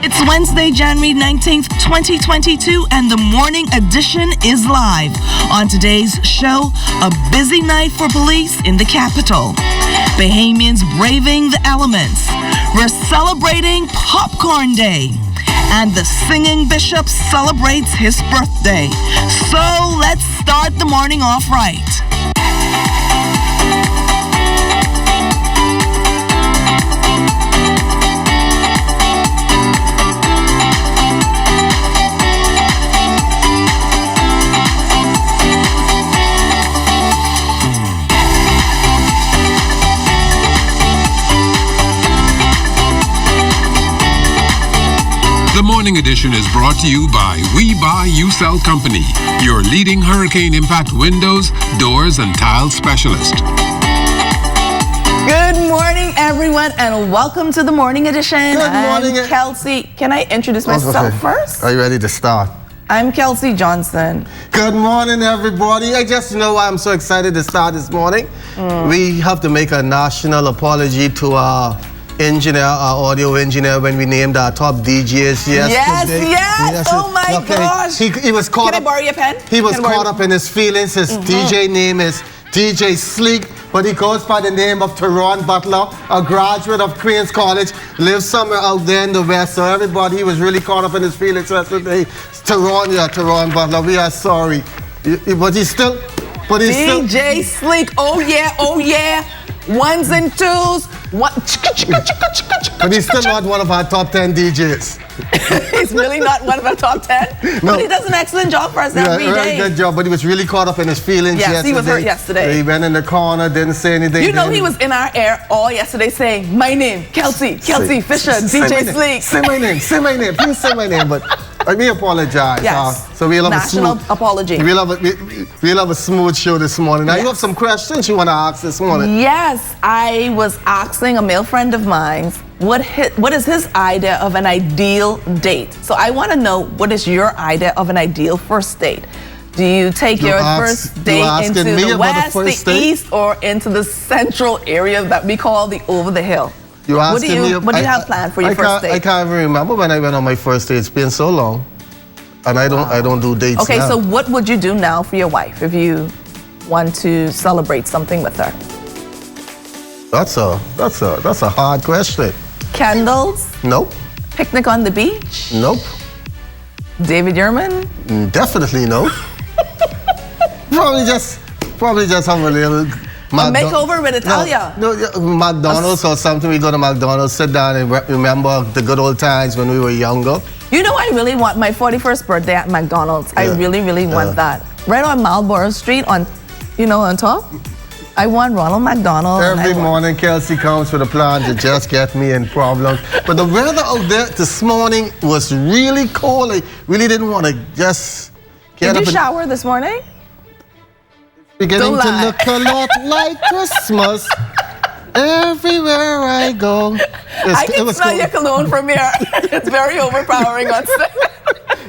It's Wednesday, January 19th, 2022, and the morning edition is live. On today's show, a busy night for police in the capital. Bahamians braving the elements. We're celebrating Popcorn Day. And the singing bishop celebrates his birthday. So let's start the morning off right. The Morning Edition is brought to you by We Buy, You Sell Company, your leading hurricane impact windows, doors, and tile specialist. Good morning, everyone, and welcome to the Morning Edition. Good morning. I'm Kelsey. Can I introduce myself first? Are you ready to start? I'm Kelsey Johnson. Good morning, everybody. I just know why I'm so excited to start this morning. We have to make a national apology to our engineer, our audio engineer, when we named our top DJs yesterday. Yes. Oh my gosh. He was caught Can up. I borrow your pen? He was caught up in his feelings. His DJ name is DJ Sleek, but he goes by the name of Teron Butler, a graduate of Queens College, lives somewhere out there in the West. So everybody, he was really caught up in his feelings yesterday. Teron Butler, we are sorry. But he's still. DJ Sleek. Oh yeah. Ones and twos. But he's still not one of our top 10 DJs. He's really not one of our top 10? No. But he does an excellent job for us every day. Good job, but he was really caught up in his feelings yesterday. Yes, he was hurt yesterday. He went in the corner, didn't say anything. You know he was in our air all yesterday saying, my name, Kelsey Fisher, DJ Sleek. Say my name, please say my name. But we apologize. Yes. So we'll have National apology. We'll have a smooth show this morning. Now you have some questions you want to ask this morning. Yes, I was asking a male friend of mine what is his idea of an ideal date. So I want to know, what is your idea of an ideal first date? Do you take your first date into the west, the east, or into the central area that we call the over the hill? What do you have planned for your first date? I can't even remember when I went on my first date. It's been so long, and I don't do dates. Okay, now. so what would you do now for your wife if you want to celebrate something with her? That's a hard question. Candles? Nope. Picnic on the beach? Nope. David Yurman? Definitely no. Probably just have a little makeover with Italia. No, McDonald's or something. We go to McDonald's, sit down and remember the good old times when we were younger. You know, I really want my 41st birthday at McDonald's. I really want that. Right on Marlborough Street on top. I want Ronald McDonald. Every morning, Kelsey comes with a plan to just get me in problems. But the weather out there this morning was really cold. I really didn't want to just get up. Did you shower this morning? Beginning to look a lot like Christmas everywhere I go. I can smell your cologne from here. It's very overpowering on set.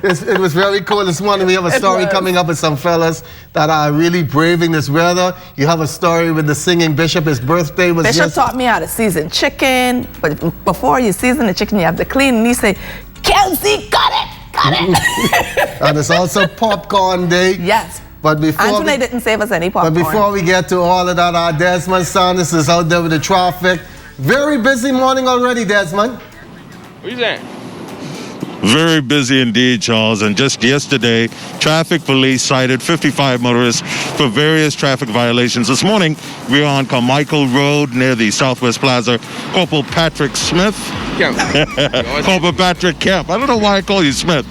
It was very cold this morning. We have a story coming up with some fellas that are really braving this weather. You have a story with the singing bishop. His birthday was Bishop taught me how to season chicken. But before you season the chicken, you have to clean. And he said, Kelsey, got it. And it's also Popcorn Day. Yes. But Anthony didn't save us any popcorn. But before we get to all of that, our Desmond Sanders is out there with the traffic. Very busy morning already, Desmond. What are you saying? Very busy indeed, Charles. And just yesterday, traffic police cited 55 motorists for various traffic violations. This morning, we're on Carmichael Road near the Southwest Plaza. Corporal Patrick Smith. Corporal Patrick Kemp. I don't know why I call you Smith.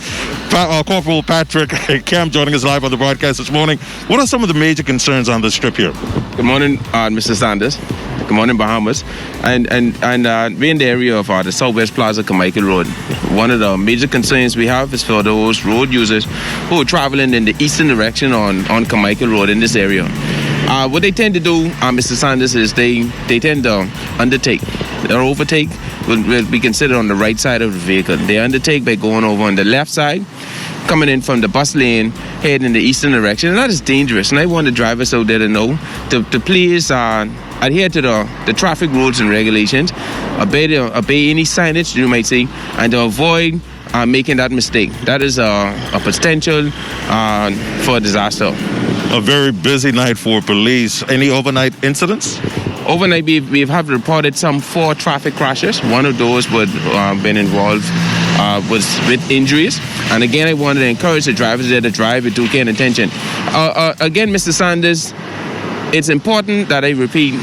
Corporal Patrick Kemp joining us live on the broadcast this morning. What are some of the major concerns on this trip here? Good morning, Mr. Sanders. Good morning, Bahamas. And we're in the area of the Southwest Plaza, Carmichael Road. One of the major concerns we have is for those road users who are traveling in the eastern direction on Carmichael Road in this area. What they tend to do, Mr. Sanders, is they tend to undertake. Their overtake will be considered on the right side of the vehicle. They undertake by going over on the left side, coming in from the bus lane, heading in the eastern direction. And that is dangerous. And I want the drivers out there to know to please adhere to the traffic rules and regulations, obey any signage you might see, and to avoid making that mistake. That is a potential for a disaster. A very busy night for police. Any overnight incidents? Overnight, we have reported some 4 traffic crashes. One of those would been involved with injuries. And again, I wanted to encourage the drivers there to drive with due care and attention. Again, Mr. Sanders, it's important that I repeat,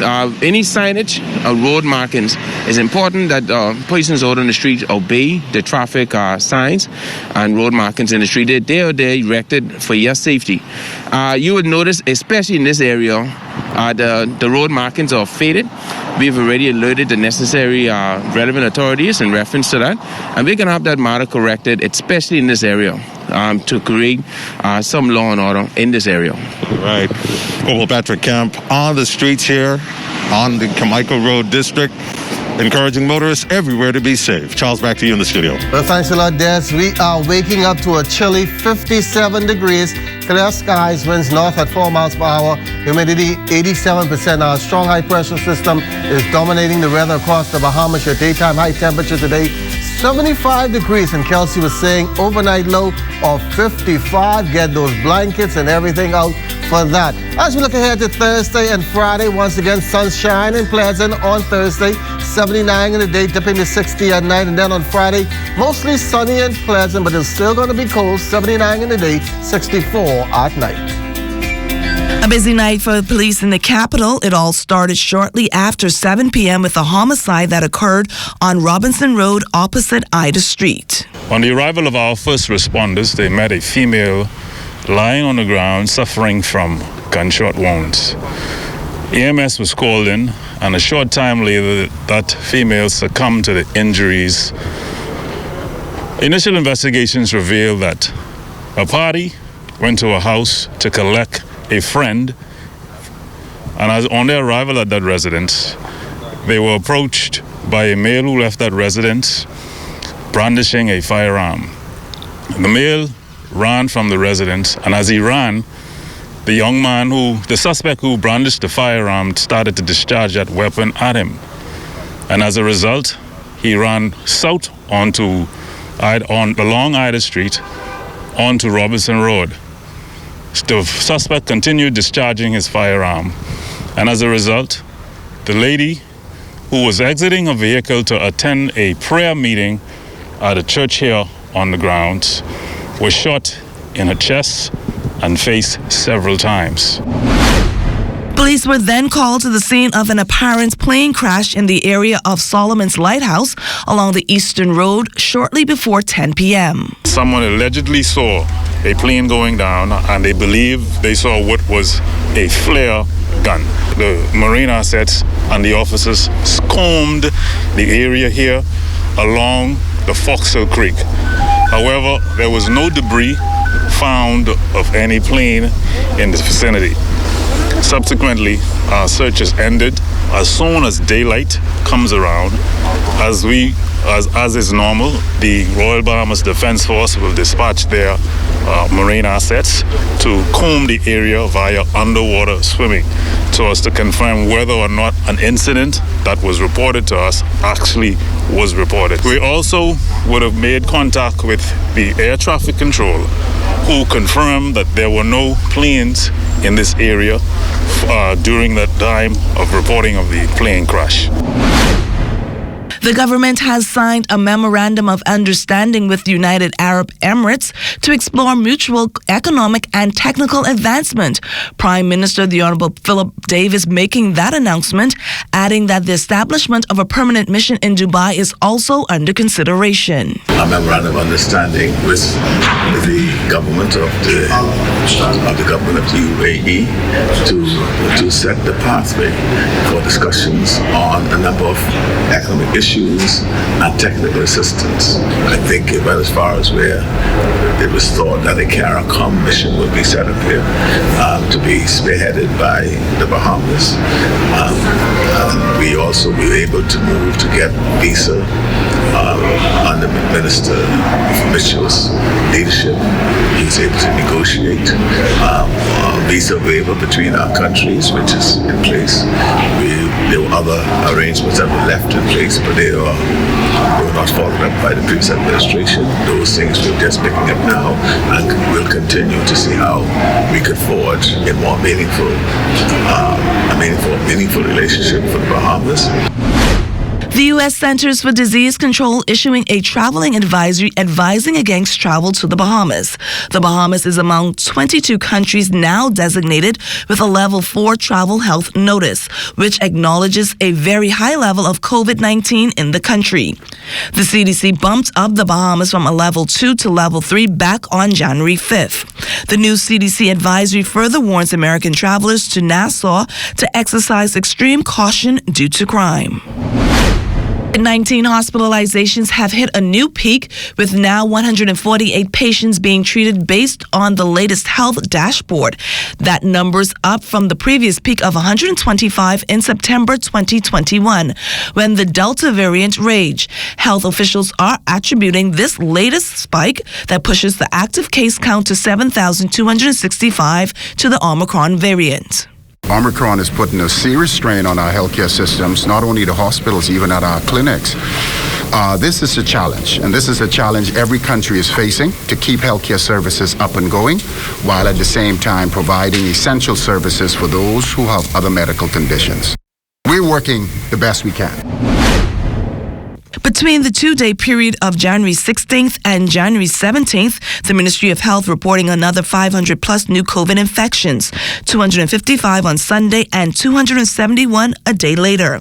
any signage, road markings, it's important that persons out on the street obey the traffic signs and road markings in the street. They are there erected for your safety. You would notice, especially in this area, the road markings are faded. We've already alerted the necessary relevant authorities in reference to that, and we can have that matter corrected, especially in this area, to create some law and order in this area. Right. Well, Patrick Kemp on the streets here on the Carmichael Road District, encouraging motorists everywhere to be safe. Charles, back to you in the studio. Well, thanks a lot, Des. We are waking up to a chilly 57 degrees. Clear skies, winds north at 4 miles per hour. Humidity 87%. Our strong high pressure system is dominating the weather across the Bahamas. Your daytime high temperature today, 75 degrees. And Kelsey was saying overnight low of 55. Get those blankets and everything out for that. As we look ahead to Thursday and Friday, once again, sunshine and pleasant on Thursday, 79 in the day, dipping to 60 at night. And then on Friday, mostly sunny and pleasant, but it's still going to be cold, 79 in the day, 64 at night. A busy night for the police in the capital. It all started shortly after 7 p.m. with a homicide that occurred on Robinson Road opposite Ida Street. On the arrival of our first responders, they met a female lying on the ground suffering from gunshot wounds. EMS was called in, and a short time later, that female succumbed to the injuries. Initial investigations revealed that a party went to a house to collect a friend, and as on their arrival at that residence, they were approached by a male who left that residence brandishing a firearm. The male ran from the residence, and as he ran, the suspect who brandished the firearm started to discharge that weapon at him. And as a result, he ran south along Ida Street onto Robinson Road. The suspect continued discharging his firearm. And as a result, the lady who was exiting a vehicle to attend a prayer meeting at a church here on the grounds was shot in her chest and face several times. Police were then called to the scene of an apparent plane crash in the area of Solomon's Lighthouse along the Eastern Road shortly before 10 p.m. Someone allegedly saw a plane going down, and they believe they saw what was a flare gun. The marine assets and the officers combed the area here along the Foxhill Creek. However, there was no debris found of any plane in the vicinity. Subsequently, our searches ended as soon as daylight comes around. As is normal, the Royal Bahamas Defense Force will dispatch their marine assets to comb the area via underwater swimming so as to confirm whether or not an incident that was reported to us actually was reported. We also would have made contact with the air traffic control, who confirmed that there were no planes in this area during the time of reporting of the plane crash. The government has signed a memorandum of understanding with the United Arab Emirates to explore mutual economic and technical advancement. Prime Minister the Honorable Philip Davis making that announcement, adding that the establishment of a permanent mission in Dubai is also under consideration. A memorandum of understanding with the government of the UAE to set the pathway for discussions on a number of economic issues and technical assistance. I think it went as far as where it was thought that a CARICOM mission would be set up here to be spearheaded by the Bahamas. And we also were able to move to get visa under Minister Mitchell's leadership. He was able to negotiate a visa waiver between our countries, which is in place. We There were other arrangements that were left in place, but they were not followed up by the previous administration. Those things we're just picking up now, and we'll continue to see how we could forge a more meaningful relationship for the Bahamas. The U.S. Centers for Disease Control issuing a traveling advisory advising against travel to the Bahamas. The Bahamas is among 22 countries now designated with a level 4 travel health notice, which acknowledges a very high level of COVID-19 in the country. The CDC bumped up the Bahamas from a level 2 to level 3 back on January 5th. The new CDC advisory further warns American travelers to Nassau to exercise extreme caution due to crime. 19 hospitalizations have hit a new peak, with now 148 patients being treated based on the latest health dashboard. That number's up from the previous peak of 125 in September 2021, when the Delta variant raged. Health officials are attributing this latest spike that pushes the active case count to 7,265 to the Omicron variant. Omicron is putting a serious strain on our healthcare systems, not only the hospitals, even at our clinics. This is a challenge, and this is a challenge every country is facing, to keep healthcare services up and going, while at the same time providing essential services for those who have other medical conditions. We're working the best we can. Between the two-day period of January 16th and January 17th, the Ministry of Health reporting another 500-plus new COVID infections, 255 on Sunday and 271 a day later.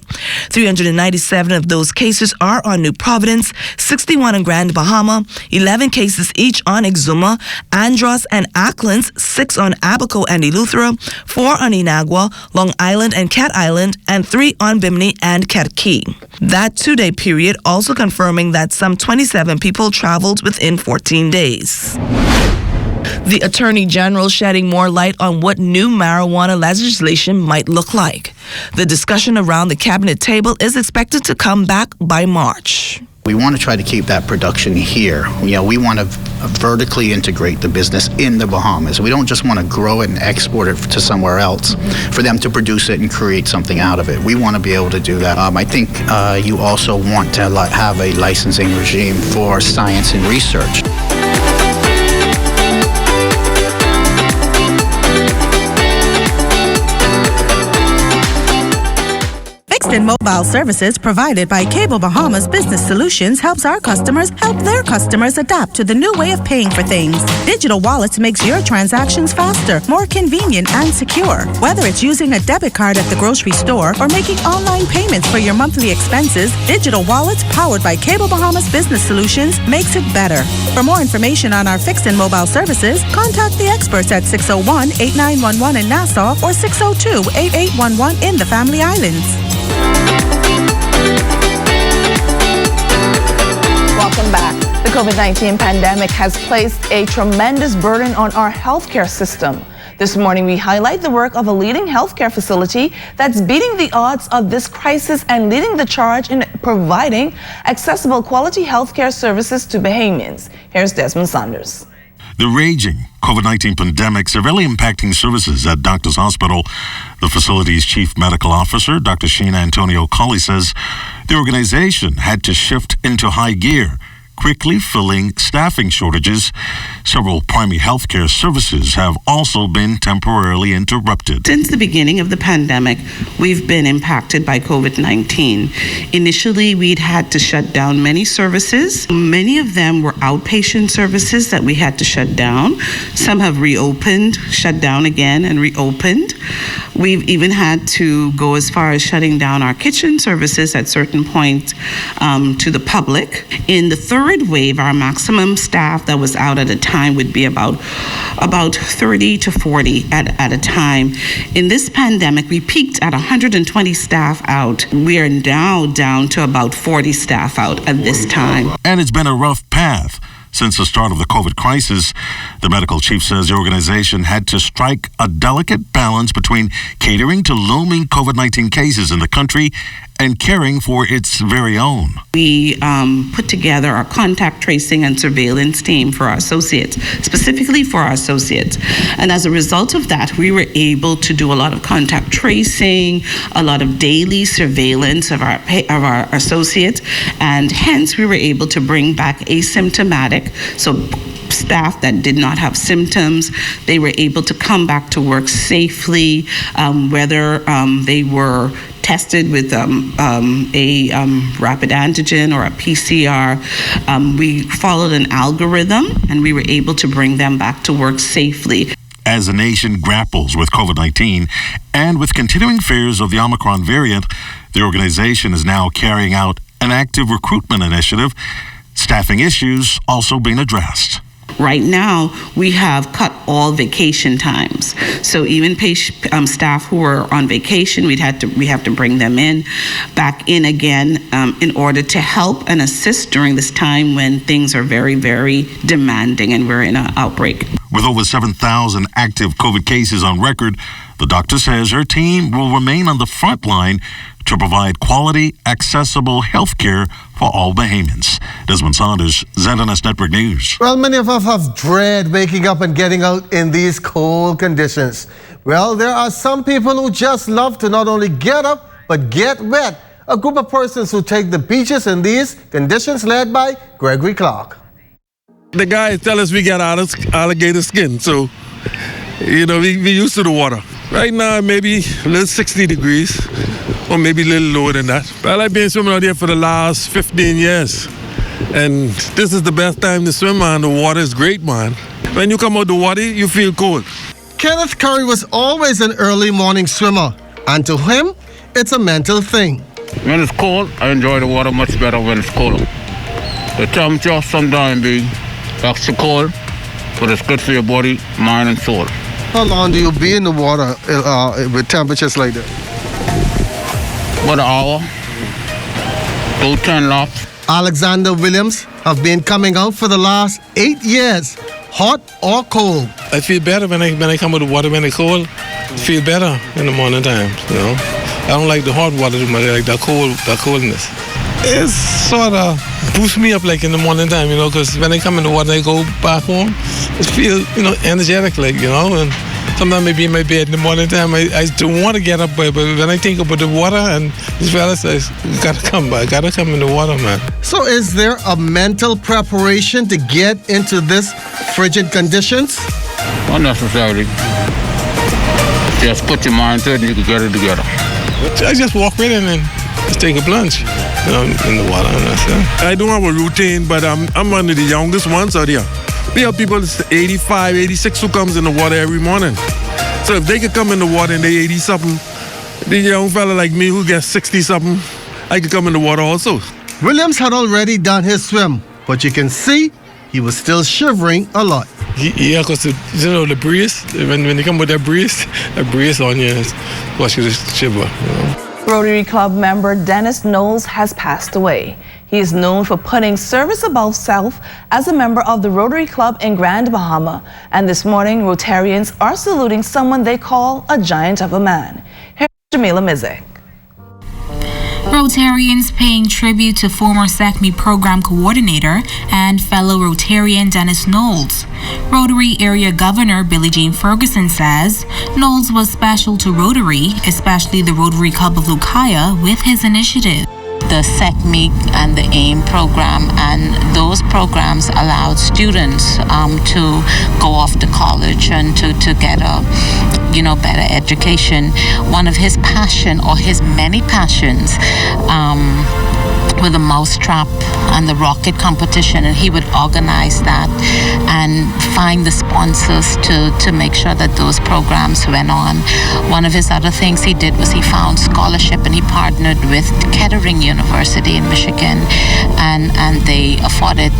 397 of those cases are on New Providence, 61 on Grand Bahama, 11 cases each on Exuma, Andros and Acklands, 6 on Abaco and Eleuthera, 4 on Inagua, Long Island and Cat Island, and 3 on Bimini and Ketchi. That two-day period also confirming that some 27 people traveled within 14 days. The Attorney General shedding more light on what new marijuana legislation might look like. The discussion around the cabinet table is expected to come back by March. We want to try to keep that production here. We want to vertically integrate the business in the Bahamas. We don't just want to grow it and export it to somewhere else for them to produce it and create something out of it. We want to be able to do that. I think you also want to have a licensing regime for science and research. Fixed and mobile services provided by Cable Bahamas Business Solutions helps our customers help their customers adapt to the new way of paying for things. Digital Wallets makes your transactions faster, more convenient, and secure. Whether it's using a debit card at the grocery store or making online payments for your monthly expenses, Digital Wallets, powered by Cable Bahamas Business Solutions, makes it better. For more information on our fixed and mobile services, contact the experts at 601-8911 in Nassau or 602-8811 in the Family Islands. Welcome back. The COVID-19 pandemic has placed a tremendous burden on our healthcare system. This morning, we highlight the work of a leading healthcare facility that's beating the odds of this crisis and leading the charge in providing accessible quality healthcare services to Bahamians. Here's Desmond Saunders. The raging COVID-19 pandemic severely impacting services at Doctors Hospital. The facility's chief medical officer, Dr. Sheena Antonio Colley, says the organization had to shift into high gear, quickly filling staffing shortages. Several primary healthcare services have also been temporarily interrupted. Since the beginning of the pandemic, we've been impacted by COVID-19. Initially, we'd had to shut down many services. Many of them were outpatient services that we had to shut down. Some have reopened, shut down again, and reopened. We've even had to go as far as shutting down our kitchen services at certain points to the public. In the third wave, our maximum staff that was out at a time would be about 30 to 40 at a time. In this pandemic, we peaked at 120 staff out. We are now down to about 40 staff out at this time. And it's been a rough path. Since the start of the COVID crisis, the medical chief says the organization had to strike a delicate balance between catering to looming COVID-19 cases in the country and caring for its very own. We put together our contact tracing and surveillance team for our associates, specifically for our associates. And as a result of that, we were able to do a lot of contact tracing, a lot of daily surveillance of our associates, and hence we were able to bring back asymptomatic, so staff that did not have symptoms, they were able to come back to work safely, whether they were tested with a rapid antigen or a PCR. We followed an algorithm and we were able to bring them back to work safely. As the nation grapples with COVID-19 and with continuing fears of the Omicron variant, the organization is now carrying out an active recruitment initiative, staffing issues also being addressed. Right now, we have cut all vacation times. So even staff who are on vacation, we have to bring them back in again in order to help and assist during this time when things are very, very demanding and we're in an outbreak. With over 7,000 active COVID cases on record, the doctor says her team will remain on the front line to provide quality, accessible health care for all Bahamians. Desmond Saunders, ZNS Network News. Well, many of us have dread waking up and getting out in these cold conditions. Well, there are some people who just love to not only get up, but get wet. A group of persons who take the beaches in these conditions led by Gregory Clark. The guys tell us we got alligator skin, so, we used to the water. Right now, maybe a little 60 degrees, or maybe a little lower than that. Well, I've been swimming out here for the last 15 years, and this is the best time to swim, man. The water is great, man. When you come out the water, you feel cold. Kenneth Curry was always an early morning swimmer, and to him, it's a mental thing. When it's cold, I enjoy the water much better when it's colder. The temperature sometimes be extra cold, but it's good for your body, mind, and soul. How long do you be in the water with temperatures like that? About an hour, 10 laps. Alexander Williams have been coming out for the last 8 years, hot or cold. I feel better when I come out of the water when it's cold. I feel better in the morning time, I don't like the hot water too much, I like the coldness. It sort of boosts me up like in the morning time, because when I come in the water, I go back home, I feel, energetic, and sometimes maybe in my bed in the morning time, I don't want to get up, but when I think about the water and these fellas, I gotta come in the water, man. So is there a mental preparation to get into this frigid conditions? Not necessarily. Just put your mind to it and you can get it together. I just walk right in and just take a plunge. In the water, and that's it. I don't have a routine, but I'm one of the youngest ones out here. We have people 85, 86 who comes in the water every morning. So if they could come in the water and they 80-something, the young fella like me who gets 60-something, I could come in the water also. Williams had already done his swim, but you can see he was still shivering a lot. Yeah, because the breeze, when you come with that breeze on you, watch you just shiver, Rotary Club member Dennis Knowles has passed away. He is known for putting service above self as a member of the Rotary Club in Grand Bahama. And this morning, Rotarians are saluting someone they call a giant of a man. Here's Jamila Mizik. Rotarians paying tribute to former SECME program coordinator and fellow Rotarian Dennis Knowles. Rotary Area Governor Billie Jean Ferguson says Knowles was special to Rotary, especially the Rotary Club of Lucaya, with his initiative. The SECME and the AIM program, and those programs allowed students to go off to college and to get a better education. One of his passion, or his many passions, with the mousetrap and the rocket competition, and he would organize that and find the sponsors to make sure that those programs went on. One of his other things he did was he found scholarship, and he partnered with Kettering University in Michigan, and they afforded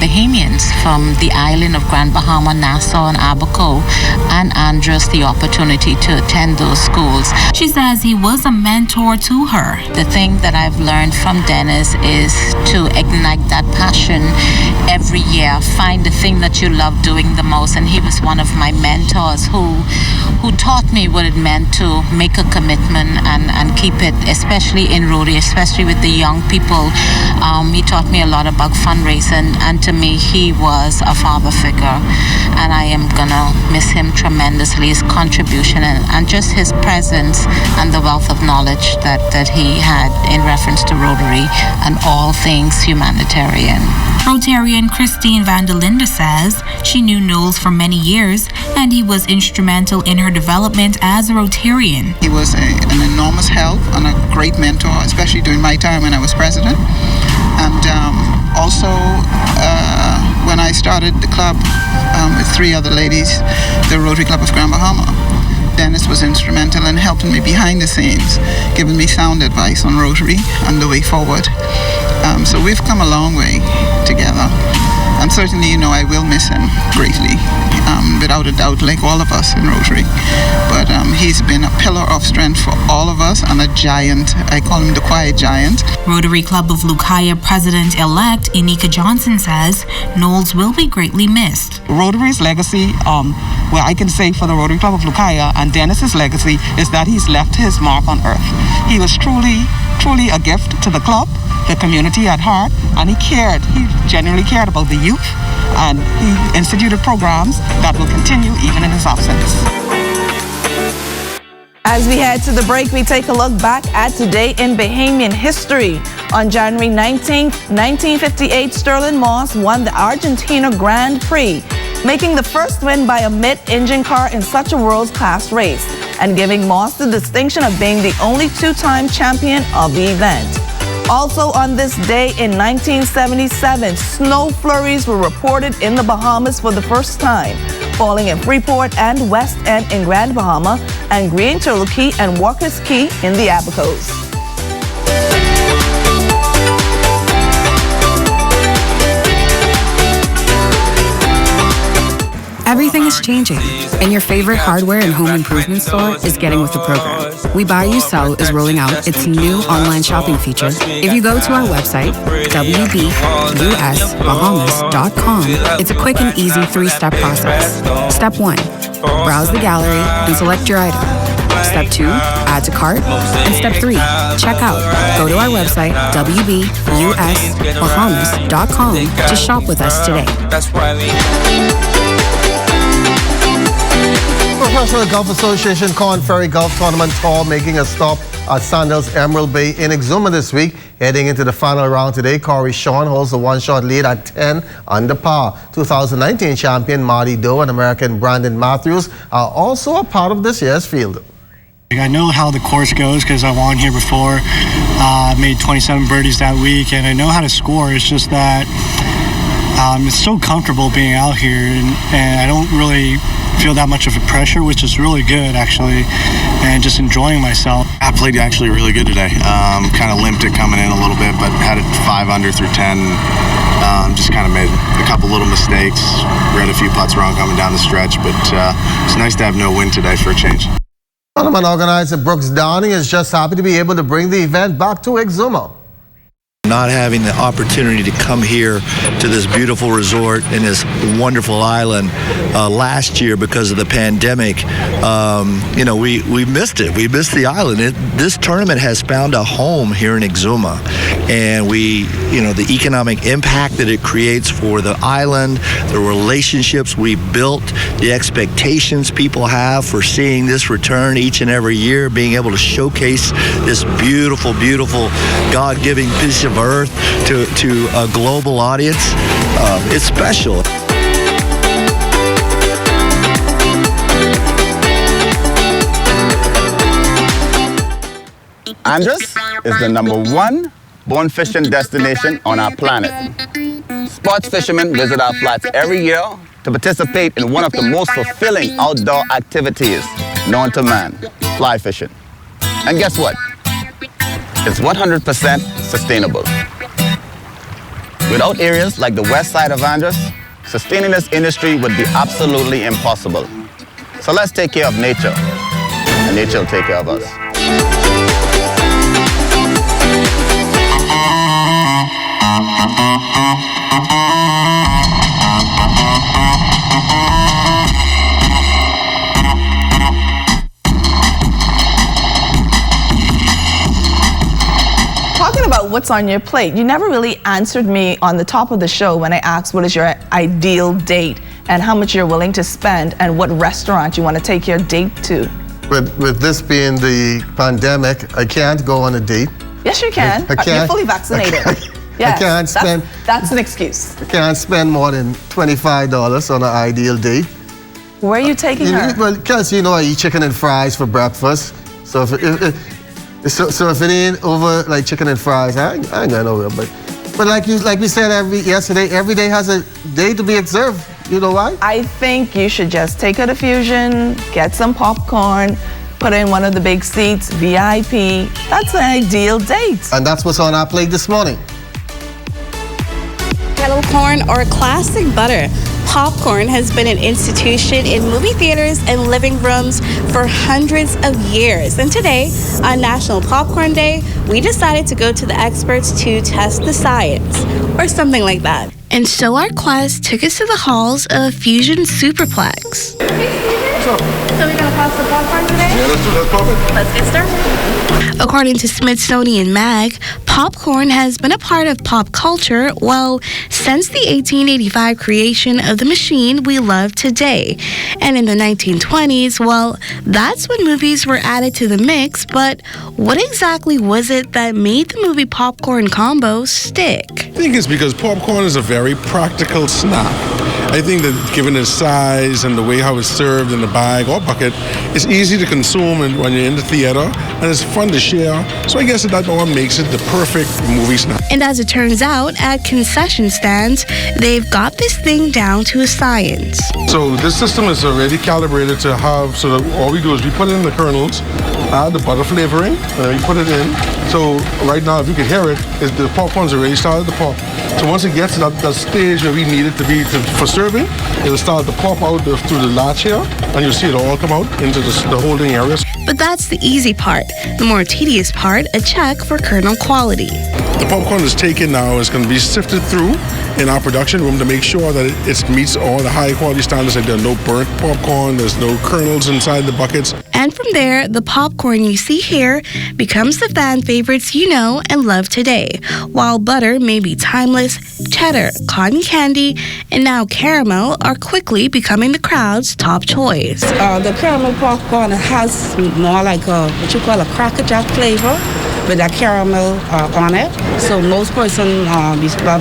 Bahamians from the island of Grand Bahama, Nassau, and Abaco, and Andros the opportunity to attend those schools. She says he was a mentor to her. The thing that I've learned from Dennis is to ignite that passion every year. Find the thing that you love doing the most. And he was one of my mentors who taught me what it meant to make a commitment and keep it, especially in Rotary, especially with the young people. He taught me a lot about fundraising, and to me, he was a father figure. And I am gonna miss him tremendously, his contribution and just his presence and the wealth of knowledge that he had in reference to Rotary and all things humanitarian. Rotarian Christine Van der Linde says she knew Knowles for many years and he was instrumental in her development as a Rotarian. He was an enormous help and a great mentor, especially during my time when I was president. And also when I started the club with 3 other ladies, the Rotary Club of Grand Bahama, Dennis was instrumental in helping me behind the scenes, giving me sound advice on Rotary and the way forward. So we've come a long way together. And certainly, I will miss him greatly, without a doubt, like all of us in Rotary. But he's been a pillar of strength for all of us and a giant. I call him the quiet giant. Rotary Club of Lucaya President-elect Inika Johnson says Knowles will be greatly missed. Rotary's legacy, well, I can say for the Rotary Club of Lucaya and Dennis's legacy is that he's left his mark on earth. He was truly a gift to the club, the community at heart, and he genuinely cared about the youth, and he instituted programs that will continue even in his absence. As we head to the break, we take a look back at today in Bahamian history. On January 19th, 1958, Sterling Moss won the Argentina Grand Prix, making the first win by a mid-engine car in such a world-class race, and giving Moss the distinction of being the only 2-time champion of the event. Also on this day in 1977, snow flurries were reported in the Bahamas for the first time, falling in Freeport and West End in Grand Bahama, and Green Turtle Key and Walker's Key in the Abacos. Everything is changing, and your favorite hardware and home improvement store is getting with the program. We Buy You Sell is rolling out its new online shopping feature. If you go to our website, wbusbahamas.com, it's a quick and easy 3-step process. Step 1, browse the gallery and select your item. Step 2, add to cart. And Step 3, check out. Go to our website, wbusbahamas.com, to shop with us today. Professional Golf Association Corn Ferry Golf Tournament Tour making a stop at Sandals Emerald Bay in Exuma this week. Heading into the final round today, Corey Sean holds a 1-shot lead at 10 under par. 2019 champion Marty Doe and American Brandon Matthews are also a part of this year's field. I know how the course goes because I won here before. I made 27 birdies that week, and I know how to score. It's just that it's so comfortable being out here, and I don't really feel that much of a pressure, which is really good actually, and just enjoying myself. I played actually really good today. Kind of limped it coming in a little bit, but had it 5 under through 10. Just kind of made a couple little mistakes. Read a few putts wrong coming down the stretch, but it's nice to have no wind today for a change. Tournament organizer Brooks Downing is just happy to be able to bring the event back to Exuma. Not having the opportunity to come here to this beautiful resort in this wonderful island last year because of the pandemic, we missed it. We missed the island. This tournament has found a home here in Exuma, and the economic impact that it creates for the island, the relationships we built, the expectations people have for seeing this return each and every year, being able to showcase this beautiful, beautiful God-giving piece of earth to a global audience. It's special. Andros is the #1 bone fishing destination on our planet. Sports fishermen visit our flats every year to participate in one of the most fulfilling outdoor activities known to man, fly fishing. And guess what? It's 100% sustainable. Without areas like the west side of Andros, sustaining this industry would be absolutely impossible. So let's take care of nature, and nature will take care of us. Talking about what's on your plate, you never really answered me on the top of the show when I asked what is your ideal date and how much you're willing to spend and what restaurant you want to take your date to. With this being the pandemic, I can't go on a date. Yes, you can. I can't. You're fully vaccinated. Yes, I can't spend. That's an excuse. I can't spend more than $25 on an ideal date. Where are you taking her? Well, because I eat chicken and fries for breakfast. So if it ain't over like chicken and fries, I ain't going nowhere. But like we said yesterday, every day has a day to be observed. You know why? I think you should just take her to Fusion, get some popcorn, put her in one of the big seats, VIP. That's an ideal date. And that's what's on our plate this morning. Kettle corn or classic butter. Popcorn has been an institution in movie theaters and living rooms for hundreds of years. And today, on National Popcorn Day, we decided to go to the experts to test the science, or something like that. And so our quest took us to the halls of Fusion Superplex. So we're gonna pass the popcorn today? Yeah, let's do that, popcorn. Let's get started. According to Smithsonian Mag, popcorn has been a part of pop culture, since the 1885 creation of the machine we love today. And in the 1920s, that's when movies were added to the mix, but what exactly was it that made the movie popcorn combo stick? I think it's because popcorn is a very practical snack. I think that given its size and the way how it's served in the bag or bucket, it's easy to consume when you're in the theater, and it's fun to share. So I guess that what makes it the perfect movie snack. And as it turns out, at concession stands, they've got this thing down to a science. So this system is already calibrated to have, so that all we do is we put in the kernels, add the butter flavoring, and we put it in. So right now, if you can hear it, the popcorn's already started to pop. So once it gets to that stage where we need it to be for serving, it'll start to pop out through the latch here, and you'll see it all come out into the holding area. But that's the easy part. The more tedious part, a check for kernel quality. The popcorn is taken now, it's going to be sifted through in our production room to make sure that it meets all the high quality standards, like there are no burnt popcorn, there's no kernels inside the buckets. And from there, the popcorn you see here becomes the fan favorites you know and love today. While butter may be timeless, cheddar, cotton candy, and now caramel are quickly becoming the crowd's top choice. The caramel popcorn has more like what you call a Cracker Jack flavor with that caramel on it. So most person,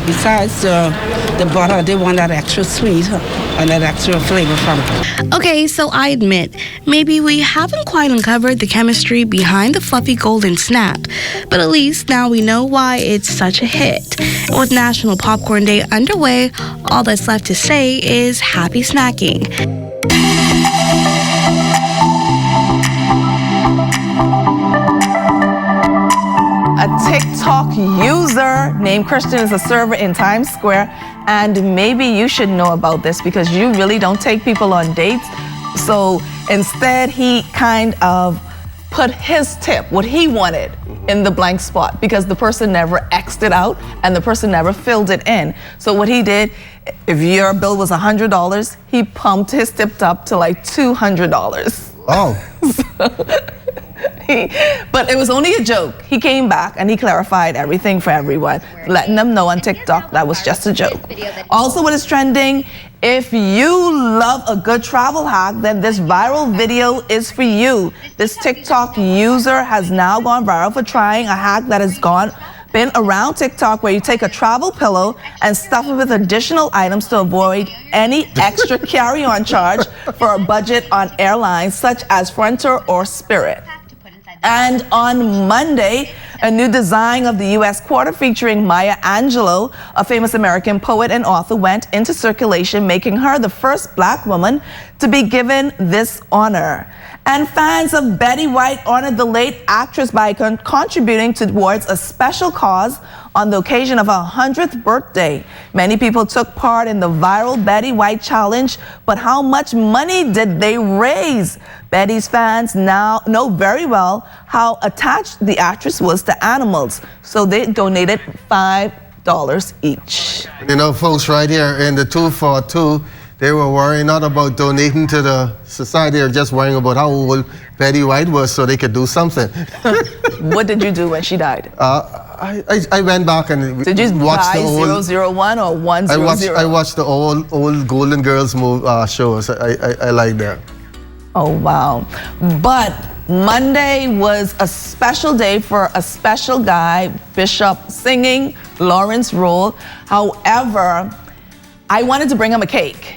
besides the butter, they want that extra sweet and that extra flavor from it. Okay, so I admit, maybe we haven't quite uncovered the chemistry behind the fluffy golden snack, but at least now we know why it's such a hit. With National Popcorn Day underway, all that's left to say is happy snacking. A TikTok user named Christian is a server in Times Square, and maybe you should know about this because you really don't take people on dates. So instead, he kind of put his tip, what he wanted, in the blank spot because the person never X'd it out and the person never filled it in. So what he did, if your bill was $100, he pumped his tip up to like $200. Oh. But it was only a joke. He came back and he clarified everything for everyone, letting them know on TikTok that was just a joke. Also, what is trending, if you love a good travel hack, then this viral video is for you. This TikTok user has now gone viral for trying a hack that has been around TikTok, where you take a travel pillow and stuff it with additional items to avoid any extra carry-on charge for a budget on airlines such as Frontier or Spirit. And on Monday, a new design of the U.S. quarter featuring Maya Angelou, a famous American poet and author, went into circulation, making her the first Black woman to be given this honor. And fans of Betty White honored the late actress by contributing towards a special cause on the occasion of her 100th birthday. Many people took part in the viral Betty White challenge, but how much money did they raise? Betty's fans now know very well how attached the actress was to animals, so they donated $5 $25 each. You know, folks, right here in the 242, they were worrying not about donating to the society, or just worrying about how old Betty White was so they could do something. What did you do when she died? I went back and Did you watched buy the old, 001 or 100? I watched the old Golden Girls shows. I like that. Oh, wow. But Monday was a special day for a special guy, Bishop, singing Lawrence Roll. However, I wanted to bring him a cake.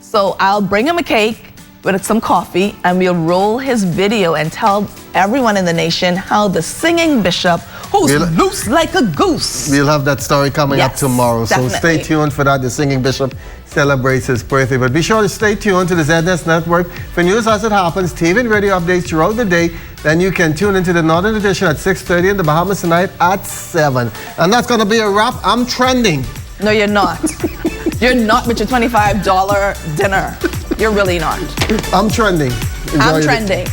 So I'll bring him a cake with some coffee, and we'll roll his video and tell everyone in the nation how the singing bishop, who's loose like a goose. We'll have that story coming up tomorrow. Definitely. So stay tuned for that. The singing bishop celebrates his birthday. But be sure to stay tuned to the ZNS Network for news as it happens, TV and radio updates throughout the day. Then you can tune into the Northern Edition at 6:30 in the Bahamas tonight at 7. And that's going to be a wrap. I'm trending. No, you're not. You're not with your $25 dinner. You're really not. I'm trending. I'm trending.